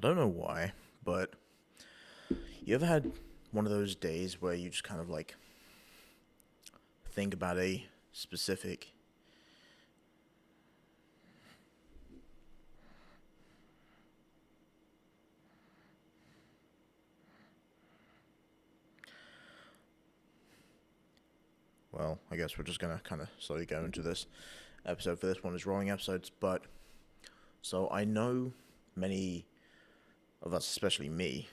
don't know why, but you ever had one of those days where you just kind of like think about a specific well, I guess we're just gonna kind of slowly go into this episode. For this one is rolling episodes, but so I know many of us, especially me,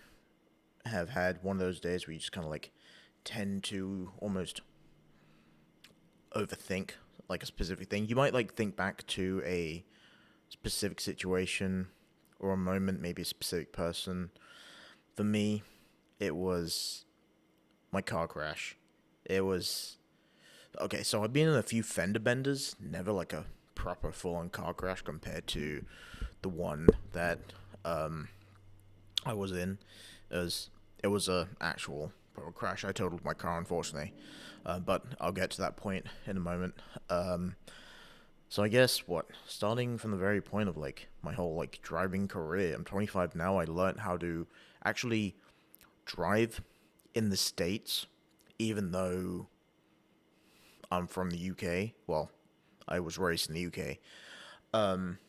have had one of those days where you just kind of like tend to almost overthink like a specific thing. You might like think back to a specific situation or a moment, maybe a specific person. For me, it was my car crash. It was okay. So I've been in a few fender benders, never like a proper full-on car crash compared to the one that um I was in. As it was a actual proper crash. I totaled my car, unfortunately, but I'll get to that point in a moment. Um, So I guess starting from the very point of like my whole like driving career, I'm 25 now. I learned how to actually drive in the States, even though I'm from the UK. Well, I was raised in the UK. Um,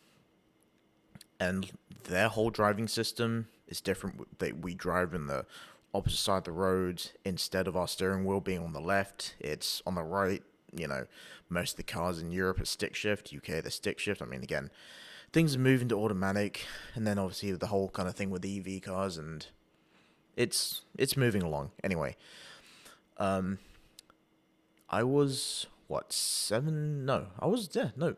and their whole driving system is different. We drive in the opposite side of the road. Instead of our steering wheel being on the left, it's on the right. You know, most of the cars in Europe are stick shift. UK, the stick shift. I mean, again, things are moving to automatic, and then obviously the whole kind of thing with the EV cars, and it's moving along. Anyway, um, I was what 7? No, I was yeah no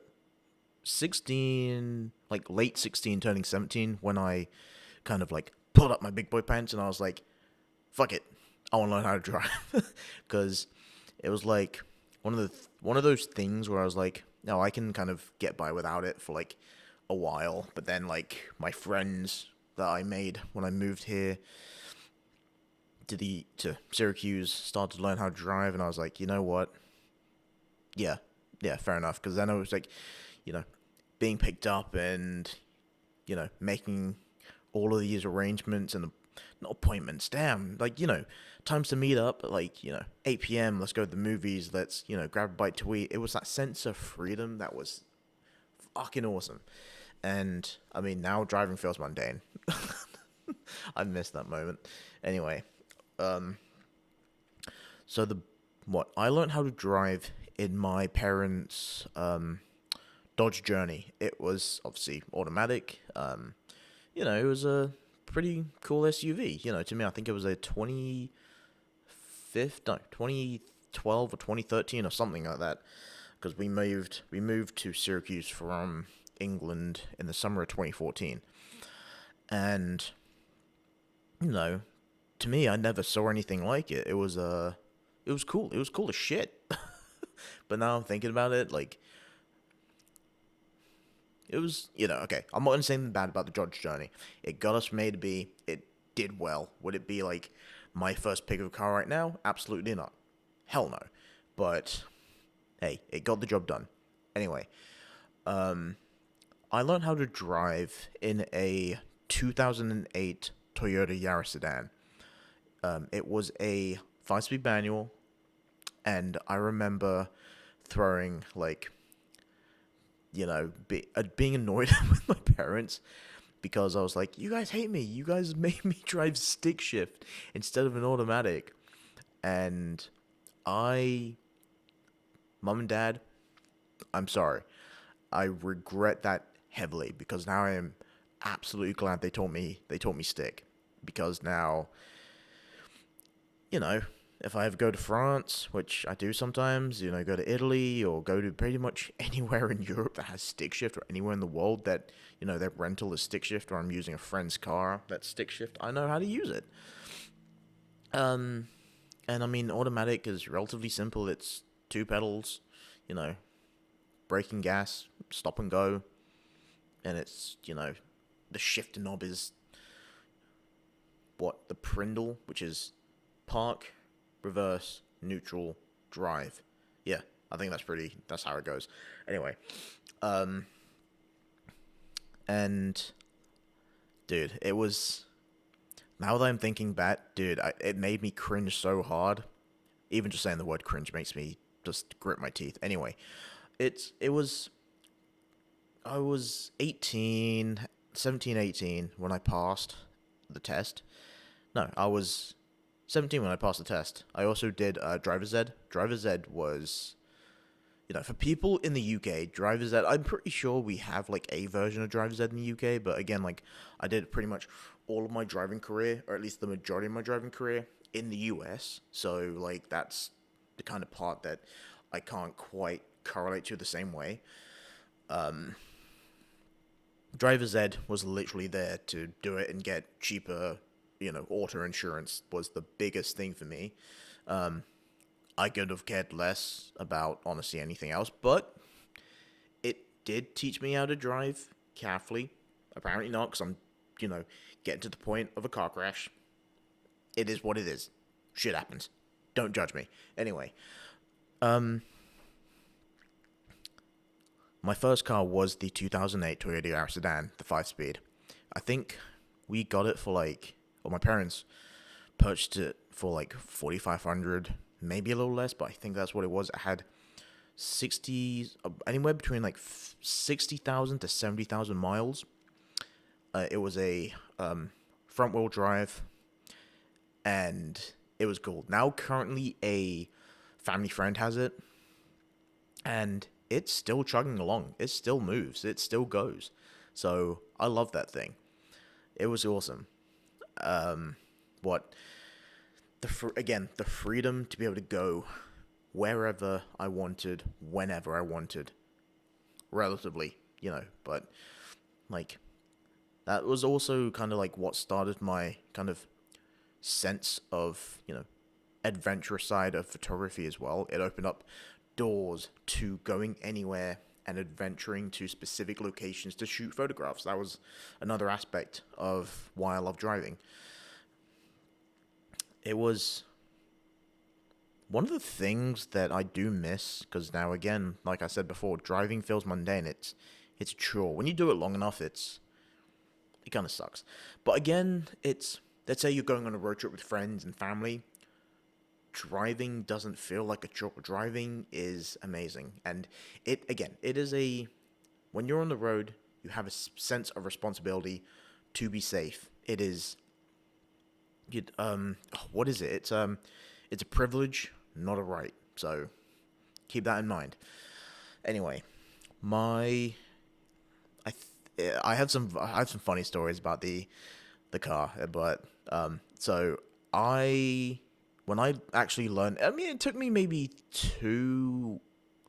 16, like late 16, turning 17 when I kind of like pulled up my big boy pants and I was like, fuck it, I want to learn how to drive because it was like one of those things where I was like, no, I can kind of get by without it for like a while, but then like my friends that I made when I moved here to Syracuse started to learn how to drive, and I was like, you know what? Yeah, yeah, fair enough. Because then I was like, you know, being picked up and making all of these arrangements and not appointments. Damn, like times to meet up. Like 8 p.m. Let's go to the movies. Let's grab a bite to eat. It was that sense of freedom that was fucking awesome. And I mean, now driving feels mundane. I miss that moment. Anyway, um, so the what I learned how to drive in my parents' Dodge Journey. It was obviously automatic. It was a pretty cool SUV. To me, I think it was a 2012 or 2013 or something like that. Because we moved to Syracuse from England in the summer of 2014, and you know, to me, I never saw anything like it. It was cool. It was cool as shit. But now I'm thinking about it, like it was, okay. I'm not gonna say anything bad about the Dodge Journey. It got us from A to B. It did well. Would it be like my first pick of a car right now? Absolutely not. Hell no. But hey, it got the job done. Anyway, um, I learned how to drive in a 2008 Toyota Yaris sedan. It was a 5-speed manual, and I remember throwing like being annoyed with my parents because I was like, you guys hate me. You guys made me drive stick shift instead of an automatic. And I, mom and dad, I'm sorry. I regret that heavily because now I am absolutely glad they taught me stick because now, you know, if I ever go to France, which I do sometimes, go to Italy or go to pretty much anywhere in Europe that has stick shift or anywhere in the world that, their rental is stick shift or I'm using a friend's car that's stick shift, I know how to use it. Um, and I mean, automatic is relatively simple. It's two pedals, you know, braking gas, stop and go, and it's, the shift knob is the Prindle, which is park, reverse, neutral, drive. Yeah, I think that's how it goes. Anyway, um, and Dude, it was. Now that I'm thinking back, dude, it made me cringe so hard. Even just saying the word cringe makes me just grit my teeth. Anyway, it was. I was 18, 17, 18 when I passed the test. No, I was 17 when I passed the test. I also did driver's ed. Driver's ed was, for people in the UK, driver's ed, I'm pretty sure we have like a version of driver's ed in the UK, but again, like I did pretty much all of my driving career, or at least the majority of my driving career, in the US. So like that's the kind of part that I can't quite correlate to the same way. Driver's ed was literally there to do it and get cheaper, auto insurance was the biggest thing for me. I could have cared less about honestly anything else, but it did teach me how to drive carefully. Apparently not, because I'm, getting to the point of a car crash. It is what it is. Shit happens. Don't judge me. Anyway, my first car was the 2008 Toyota Yaris sedan, the 5-speed. I think we got it for my parents purchased it for like 4,500, maybe a little less, but I think that's what it was. It had 60, anywhere between like 60,000 to 70,000 miles. It was a front wheel drive, and it was cool. Now, currently, a family friend has it, and it's still chugging along. It still moves. It still goes. So I love that thing. It was awesome. What the freedom to be able to go wherever I wanted, whenever I wanted, relatively, but like that was also kind of like what started my kind of sense of, adventurous side of photography as well. It opened up doors to going anywhere and adventuring to specific locations to shoot photographs. That was another aspect of why I love driving. It was one of the things that I do miss, because now again, like I said before, driving feels mundane. It's a chore. When you do it long enough, it kind of sucks. But again, let's say you're going on a road trip with friends and family. Driving doesn't feel like a chore. Driving is amazing, and it is when you're on the road, you have a sense of responsibility to be safe. It is what is it? It's a privilege, not a right. So keep that in mind. Anyway, my I have some funny stories about the car, but so I when I actually learned, I mean, it took me maybe 2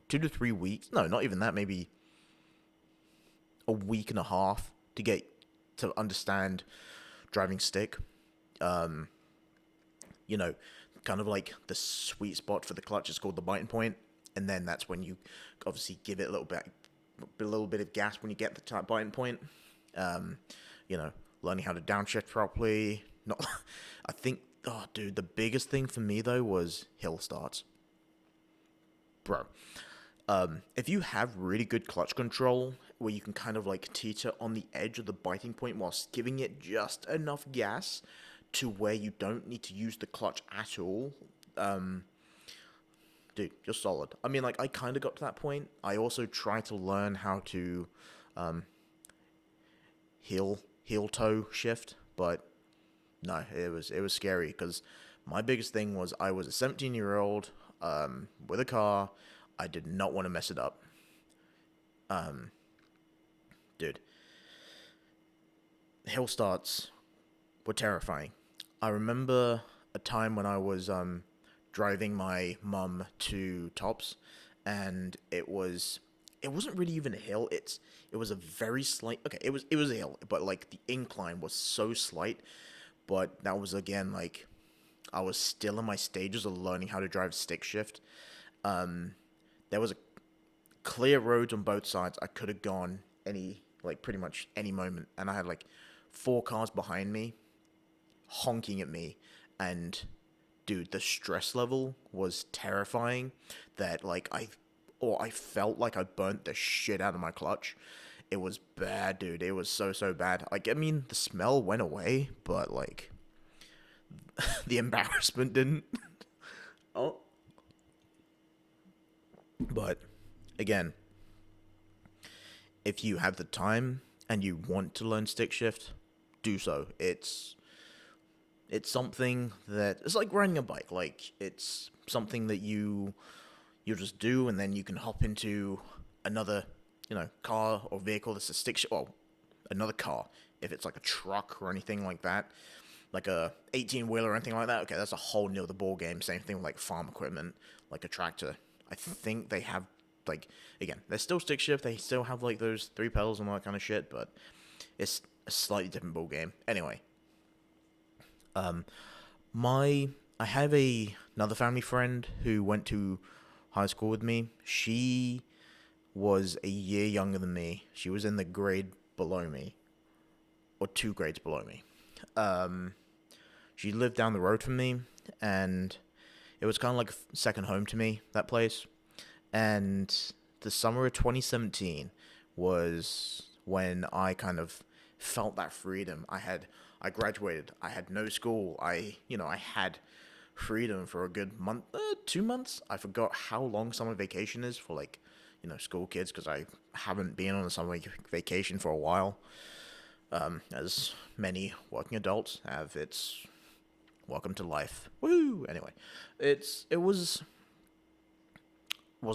to 3 weeks. No, not even that. Maybe a week and a half to get to understand driving stick. Um, you know, kind of like the sweet spot for the clutch is called the biting point, and then that's when you obviously give it a little bit of gas when you get the biting point. Um, learning how to downshift properly. Not, I think. Oh, dude, the biggest thing for me though was hill starts, bro. If you have really good clutch control, where you can kind of like teeter on the edge of the biting point whilst giving it just enough gas to where you don't need to use the clutch at all, dude, you're solid. I mean, like, I kind of got to that point. I also tried to learn how to heel toe shift, but no, it was scary because my biggest thing was I was a 17-year-old with a car. I did not want to mess it up. Dude, hill starts were terrifying. I remember a time when I was driving my mum to Tops, and it wasn't really even a hill. It was a very slight. Okay, it was a hill, but like the incline was so slight. But that was again like I was still in my stages of learning how to drive stick shift. There was a clear roads on both sides. I could have gone pretty much any moment, and I had like 4 cars behind me honking at me, and dude, the stress level was terrifying. That I felt like I burnt the shit out of my clutch. It was bad, dude. It was so bad. Like, I mean, the smell went away, but like the embarrassment didn't. Oh. But again, if you have the time and you want to learn stick shift, do so. It's something that it's like riding a bike. Like it's something that you just do, and then you can hop into another, car or vehicle that's a stick shift. Well, another car if it's like a truck or anything like that, like a 18-wheeler or anything like that. Okay, that's a whole new the ball game. Same thing with like farm equipment, like a tractor. I think they have like again, they're still stick shift. They still have like those three pedals and all that kind of shit, but it's a slightly different ball game. Anyway, my I have another family friend who went to high school with me. She was a year younger than me. She was in the grade below me, or 2 grades below me. She lived down the road from me, and it was kind of like a second home to me, that place. And the summer of 2017 was when I kind of felt that freedom. I graduated. I had no school. I had freedom for a good month, 2 months. I forgot how long summer vacation is for like, school kids because I haven't been on a summer vacation for a while. As many working adults have, it's welcome to life. Woo! Anyway, it was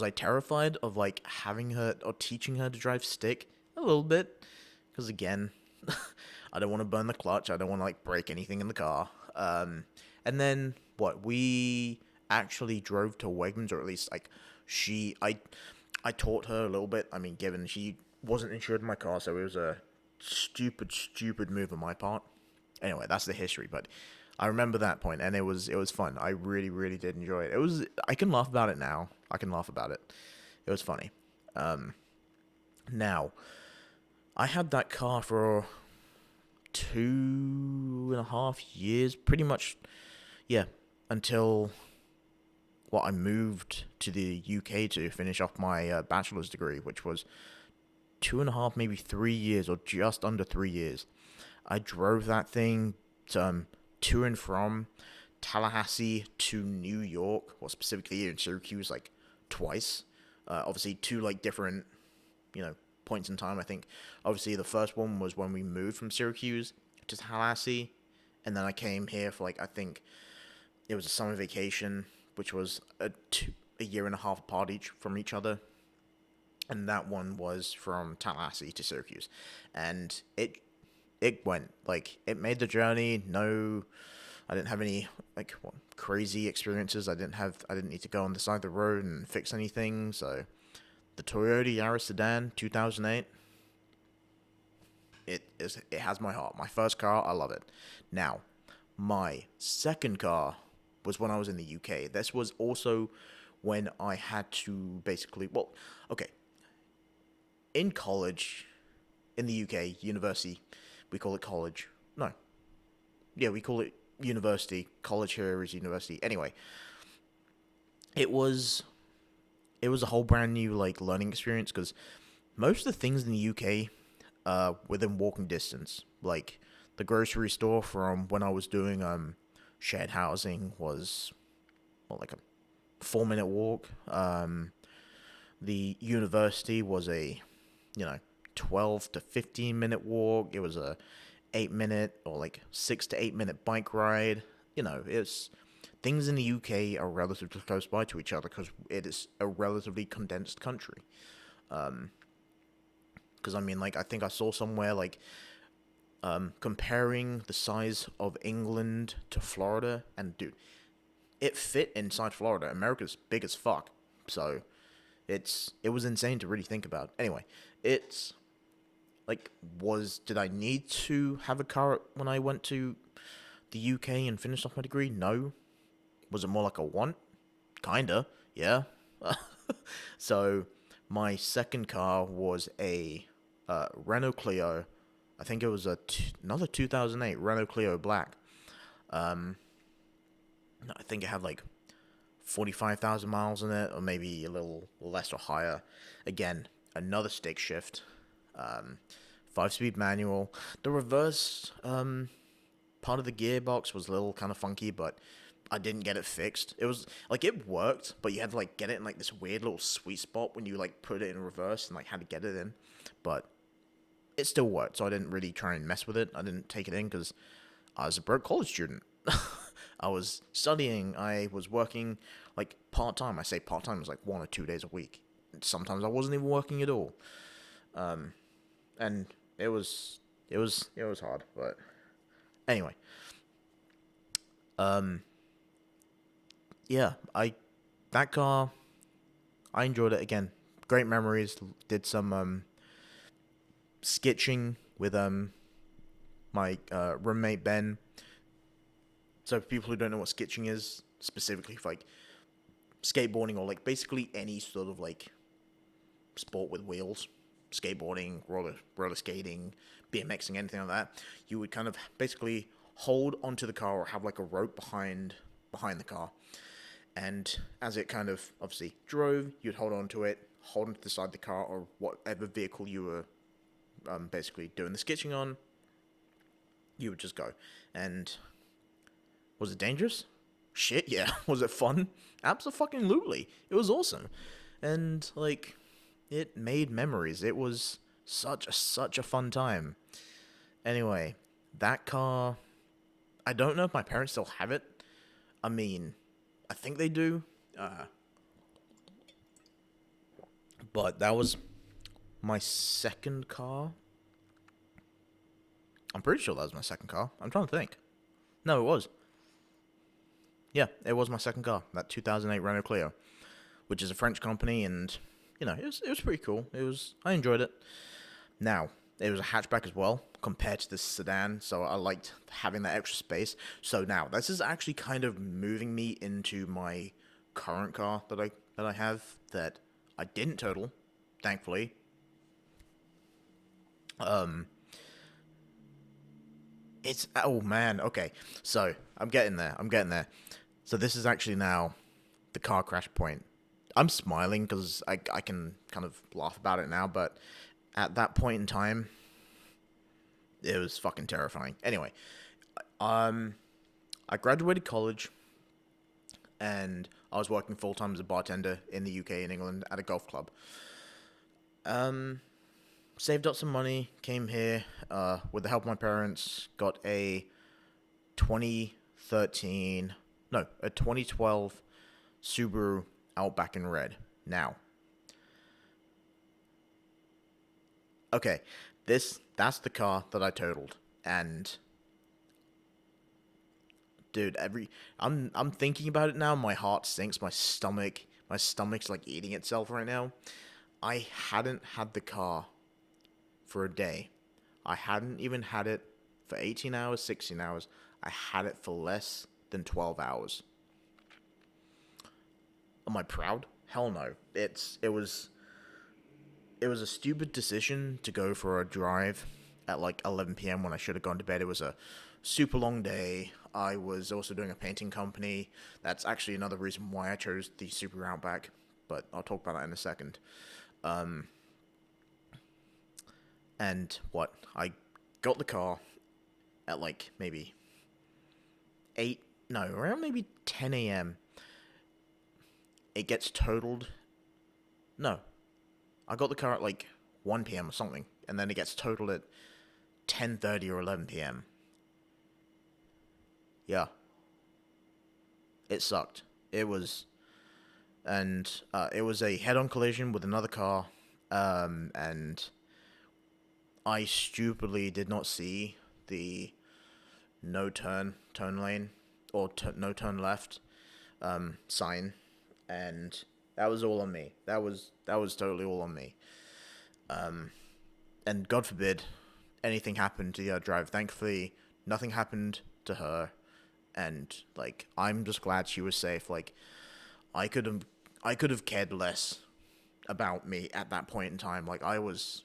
I terrified of like having her or teaching her to drive stick? A little bit, because again, I don't want to burn the clutch. I don't want to like break anything in the car. And then what? We actually drove to Wegmans, or at least like I taught her a little bit. I mean, given she wasn't insured in my car, so it was a stupid move on my part. Anyway, that's the history, but I remember that point, and it was fun. I really did enjoy it. I can laugh about it now. I can laugh about it. It was funny. Now I had that car for 2.5 years, pretty much. Yeah, until I moved to the UK to finish off my bachelor's degree, which was 2.5, maybe 3 years, or just under 3 years. I drove that thing to and from Tallahassee to New York, or specifically in Syracuse, like twice. Obviously, two like different, points in time. I think obviously the first one was when we moved from Syracuse to Tallahassee, and then I came here for like I think it was a summer vacation, which was a year and a half apart from each other, and that one was from Tallahassee to Syracuse, and it went like it made the journey. No, I didn't have any like crazy experiences. I didn't need to go on the side of the road and fix anything. So the Toyota Yaris sedan 2008, it has my heart. My first car, I love it. Now, my second car was when I was in the UK. This was also when I had to basically, well, okay, in college, in the UK, university, we call it college. No. Yeah, we call it university. College here is university. Anyway, it was a whole brand new like learning experience because most of the things in the UK within walking distance. Like the grocery store from when I was doing shared housing was like a 4-minute walk. The university was a 12 to 15-minute walk. It was a 8-minute or like 6 to 8 minute bike ride. It's things in the UK are relatively close by to each other because it is a relatively condensed country. Because I mean, like I think I saw somewhere like comparing the size of England to Florida, and dude, it fit inside Florida. America's big as fuck, so it was insane to really think about. Anyway, it's like did I need to have a car when I went to the UK and finished off my degree? No. Was it more like a want? Kinda, yeah. So my second car was a Renault Clio. I think it was another 2008 Renault Clio Black. I think it had like 45,000 miles in it, or maybe a little less or higher. Again, another stick shift. 5-speed manual. The reverse part of the gearbox was a little kind of funky, but I didn't get it fixed. It was like it worked, but you had to like get it in like this weird little sweet spot when you like put it in reverse and like had to get it in. But it still worked, so I didn't really try and mess with it. I didn't take it in because I was a broke college student. I was studying. I was working like part time. I say part time, it was like 1 or 2 days a week. Sometimes I wasn't even working at all. And it was hard. But anyway, yeah, that car, I enjoyed it again. Great memories. Did some sketching with my roommate Ben. So for people who don't know what sketching is, specifically for like skateboarding or like basically any sort of like sport with wheels, skateboarding, roller skating, BMXing, anything like that, you would kind of basically hold onto the car or have like a rope behind the car, and as it kind of obviously drove, you'd hold onto it, hold onto the side of the car or whatever vehicle you were basically doing the sketching on. You would just go. And was it dangerous? Shit, yeah. Was it fun? Absolutely. It was awesome. And like it made memories. It was such a fun time. Anyway, that car, I don't know if my parents still have it. I mean, I think they do. But that was my second car. I'm pretty sure that was my second car. I'm trying to think. No, it was. Yeah, it was my second car. That 2008 Renault Clio, which is a French company, and it was pretty cool. I enjoyed it. Now, it was a hatchback as well compared to the sedan, so I liked having that extra space. So now, this is actually kind of moving me into my current car that I have that I didn't total, thankfully. It's oh man, okay. So I'm getting there. So this is actually now the car crash point. I'm smiling because I can kind of laugh about it now, but at that point in time, it was fucking terrifying. Anyway, I graduated college, and I was working full time as a bartender in the UK and England at a golf club. Saved up some money, came here with the help of my parents, got a 2013, no, a 2012 Subaru Outback in red. Now, okay, that's the car that I totaled, and dude, I'm thinking about it now. My heart sinks. My stomach's like eating itself right now. I hadn't had the car for a day. I hadn't even had it for 18 hours, 16 hours. I had it for less than 12 hours. Am I proud? Hell no. It was a stupid decision to go for a drive at like 11 p.m. when I should have gone to bed. It was a super long day. I was also doing a painting company. That's actually another reason why I chose the Super Outback, but I'll talk about that in a second. And what? I got the car at like maybe 8, no, around maybe 10 a.m. It gets totaled. No, I got the car at like 1 p.m. or something, and then it gets totaled at 10:30 or 11 p.m. Yeah, it sucked. It was, and it was a head-on collision with another car, and I stupidly did not see the turn lane, or no turn left sign, and that was all on me. That was totally all on me. And God forbid anything happened to the other driver. Thankfully, nothing happened to her, and like I'm just glad she was safe. Like I could have cared less about me at that point in time. Like I was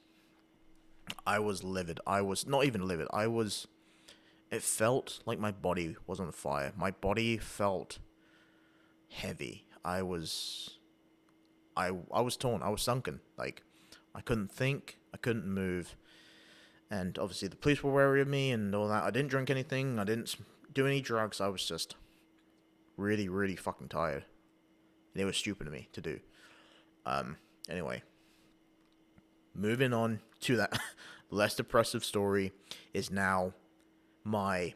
livid. I was not even livid. It felt like my body was on fire. My body felt heavy. I was torn. I was sunken. Like I couldn't think. I couldn't move. And obviously the police were wary of me and all that. I didn't drink anything. I didn't do any drugs. I was just really, really fucking tired. And it was stupid of me to do. Anyway. Moving on to that less depressive story is now was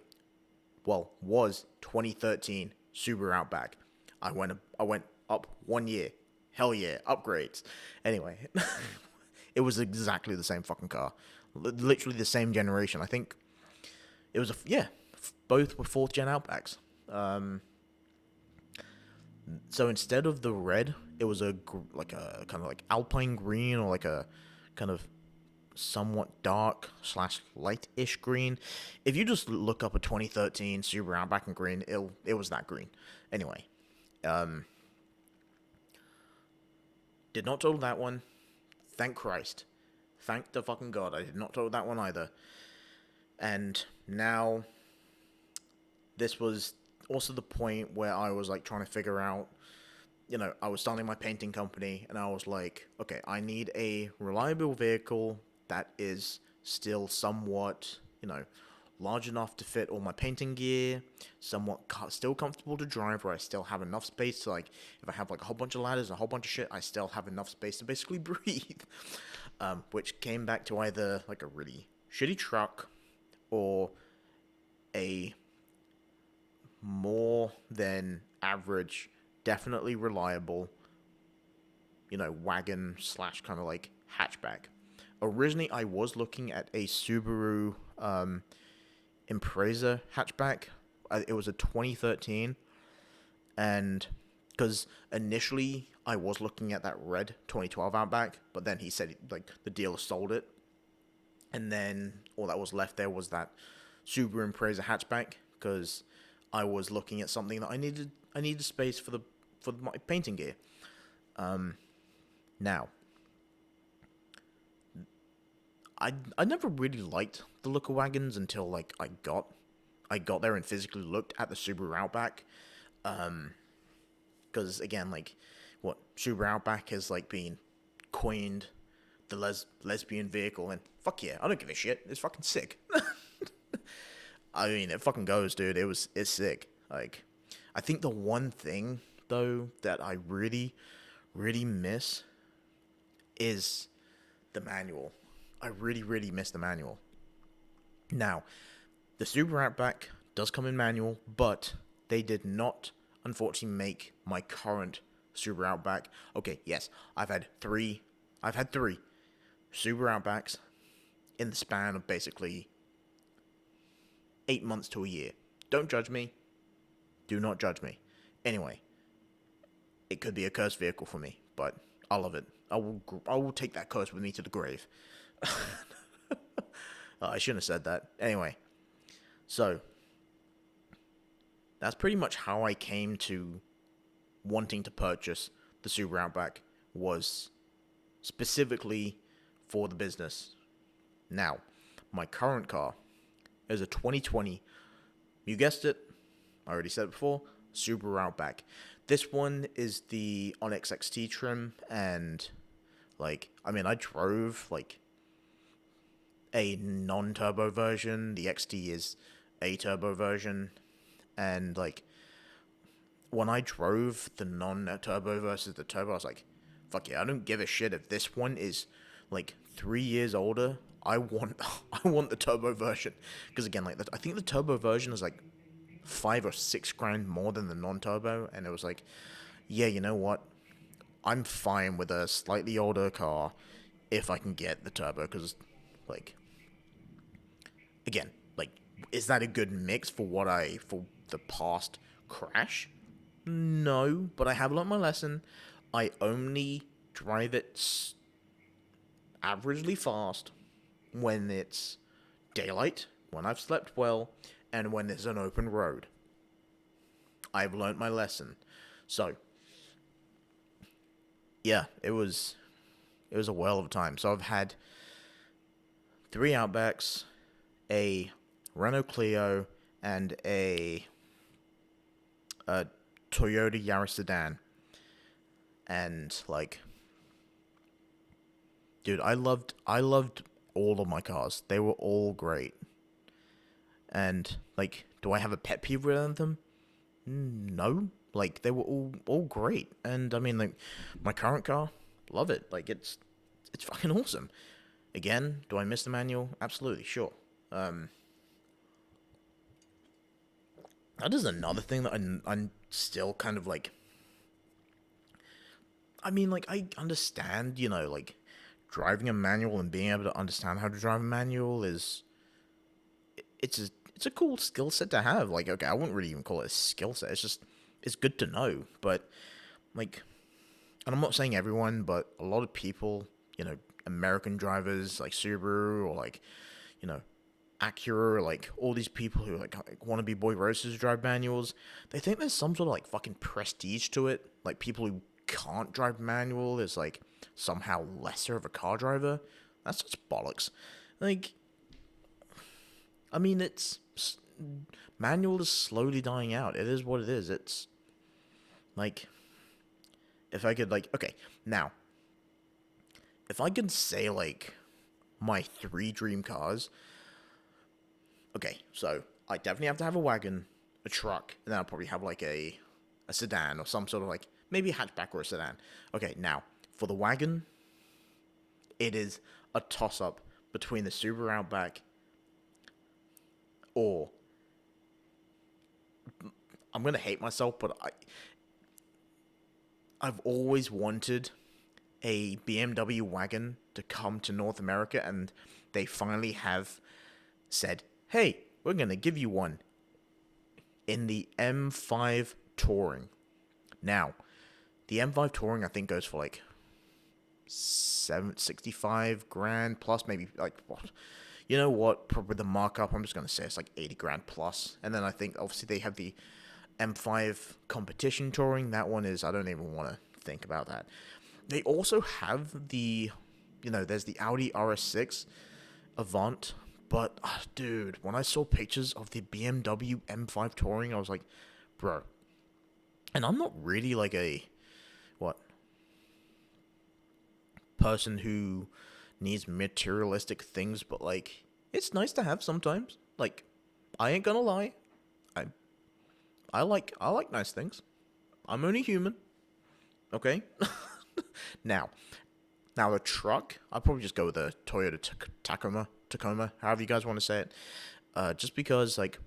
2013 Subaru Outback. I went up 1 year. Hell yeah, upgrades. Anyway, it was exactly the same fucking car. Literally the same generation. I think it was both were 4th gen Outbacks. So instead of the red, it was a kind of like alpine green, or like a kind of somewhat dark / light-ish green. If you just look up a 2013 Subaru Outback in green, it was that green. Anyway, did not total that one. Thank Christ. Thank the fucking God, I did not total that one either. And now, this was also the point where I was like trying to figure out, I was starting my painting company, and I was like, okay, I need a reliable vehicle that is still somewhat, large enough to fit all my painting gear, somewhat still comfortable to drive, where I still have enough space to, like, if I have like a whole bunch of ladders and a whole bunch of shit, I still have enough space to basically breathe. Which came back to either like a really shitty truck or a more than average, definitely reliable, wagon / kind of like hatchback. Originally, I was looking at a Subaru Impreza hatchback. It was a 2013, and because initially I was looking at that red 2012 Outback, but then he said like the dealer sold it, and then all that was left there was that Subaru Impreza hatchback, because I was looking at something that I needed space for my painting gear. Now, I never really liked the look of wagons until like I got there and physically looked at the Subaru Outback. Because again, like, what Subaru Outback has like been coined the lesbian vehicle, and fuck yeah, I don't give a shit. It's fucking sick. I mean, it fucking goes, dude. It's sick. Like, I think the one thing though that I really, really miss is the manual. I really, really miss the manual. Now, the Subaru Outback does come in manual, but they did not, unfortunately, make my current Subaru Outback. Okay, yes, I've had three Subaru Outbacks in the span of basically 8 months to a year. Don't judge me. Do not judge me. Anyway, it could be a cursed vehicle for me, but I love it. I will take that curse with me to the grave. I shouldn't have said that. Anyway, so that's pretty much how I came to wanting to purchase the Subaru Outback, was specifically for the business. Now, my current car is a 2020, you guessed it, I already said it before, Subaru Outback. This one is the Onyx XT trim, and like, I mean, I drove like a non-turbo version. The XT is a turbo version, and like, when I drove the non-turbo versus the turbo, I was like, fuck yeah, I don't give a shit if this one is like 3 years older. I want the turbo version, because again, like, I think the turbo version is like 5 or 6 grand more than the non-turbo, and it was like, yeah, you know what, I'm fine with a slightly older car if I can get the turbo, because like, again, like, is that a good mix for the past crash? No, but I have learned my lesson. I only drive it averagely fast when it's daylight, when I've slept well, and when there's an open road. I've learned my lesson. So, yeah, it was a whirl of a time. So I've had 3 Outbacks, a Renault Clio, and a Toyota Yaris sedan. And like, Dude, I loved all of my cars. They were all great. And like, do I have a pet peeve with them? No. Like they were all great. And I mean like my current car, love it. Like it's fucking awesome. Again, do I miss the manual? Absolutely, sure. Um that is another thing that I'm still kind of like, I mean like I understand, like driving a manual and being able to understand how to drive a manual is it's a cool skill set to have. Like, okay, I wouldn't really even call it a skill set. It's just it's good to know. But like, and I'm not saying everyone, but a lot of people, American drivers like Subaru or like, you know, Acura, or like all these people who like want to be boy racers who drive manuals, they think there's some sort of like fucking prestige to it. Like people who can't drive manual is like somehow lesser of a car driver. That's just bollocks. Like, I mean, manual is slowly dying out. It is what it is. It's like, if I could like, okay, now if I could say like my three dream cars, okay, so I definitely have to have a wagon, a truck, and then I'll probably have like a sedan or some sort of like maybe a hatchback or a sedan. Okay, now for the wagon, it is a toss up between the Subaru Outback or I'm gonna hate myself, but I've always wanted a BMW wagon to come to North America, and they finally have said, "Hey, we're gonna give you one in the M5 Touring." Now, the M5 Touring I think goes for like 65 grand plus, maybe like what? You know what? Probably the markup. I'm just gonna say it's like 80 grand plus, and then I think obviously they have the M5 competition touring. That one is, I don't even want to think about that. They also have there's the Audi RS6 Avant, but dude, when I saw pictures of the BMW M5 touring, I was like, bro. And I'm not really like a what person who needs materialistic things, but like it's nice to have sometimes. Like, I ain't gonna lie, I I like nice things. I'm only human, okay? Now, now the truck, I'd probably just go with a Toyota Tacoma, however you guys want to say it. Just because like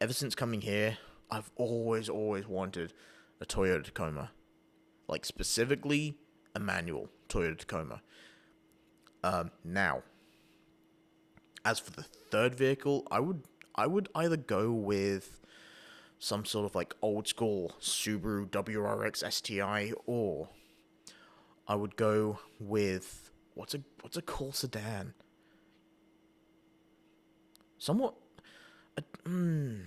ever since coming here, I've always wanted a Toyota Tacoma, like specifically a manual Toyota Tacoma. Now, as for the third vehicle, I would either go with some sort of like old school Subaru WRX STI, or I would go with what's a cool sedan? Somewhat, uh, mm,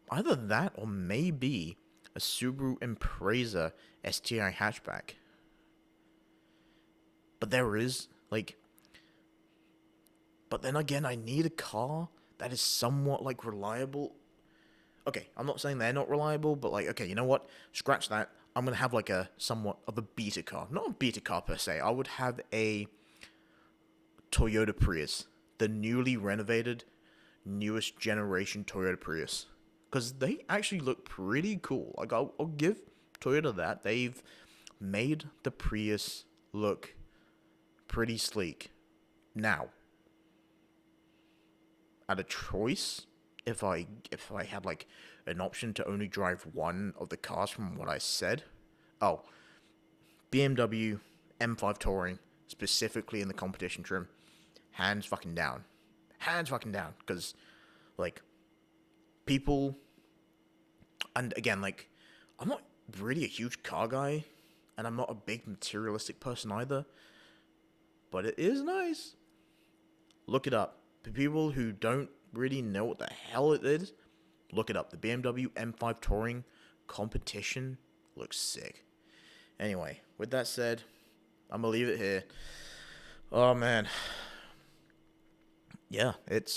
either that or maybe a Subaru Impreza STI hatchback. But there is like, but then again, I need a car that is somewhat like reliable. Okay, I'm not saying they're not reliable, but like, okay, you know what? Scratch that. I'm gonna have like a somewhat of a beta car, not a beta car per se. I would have a Toyota Prius, the newly renovated, newest generation Toyota Prius, because they actually look pretty cool. Like I'll give Toyota that they've made the Prius look pretty sleek. Now, at a choice, if I had like an option to only drive one of the cars from what I said, oh, BMW M5 Touring, specifically in the competition trim, hands fucking down, hands fucking down, because like people, and again like I'm not really a huge car guy, and I'm not a big materialistic person either, but it is nice. Look it up. For people who don't really know what the hell it is, look it up. The BMW M5 Touring competition looks sick. Anyway, with that said, I'm gonna leave it here. Oh man, yeah, it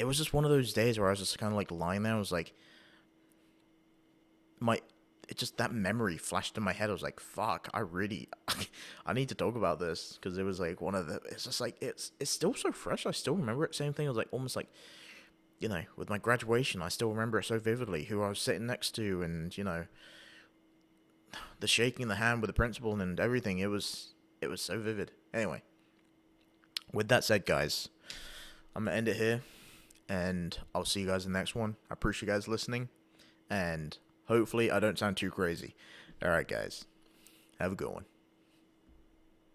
was just one of those days where I was just kind of like lying there. I was like, my it just, that memory flashed in my head. I was like, fuck, I really, I need to talk about this, because it was like one of the, it's just like, it's still so fresh. I still remember it. Same thing. I was like, almost like, with my graduation, I still remember it so vividly, who I was sitting next to, and, the shaking the hand with the principal and everything. It was so vivid. Anyway, with that said, guys, I'm going to end it here, and I'll see you guys in the next one. I appreciate you guys listening, and hopefully I don't sound too crazy. All right, guys. Have a good one.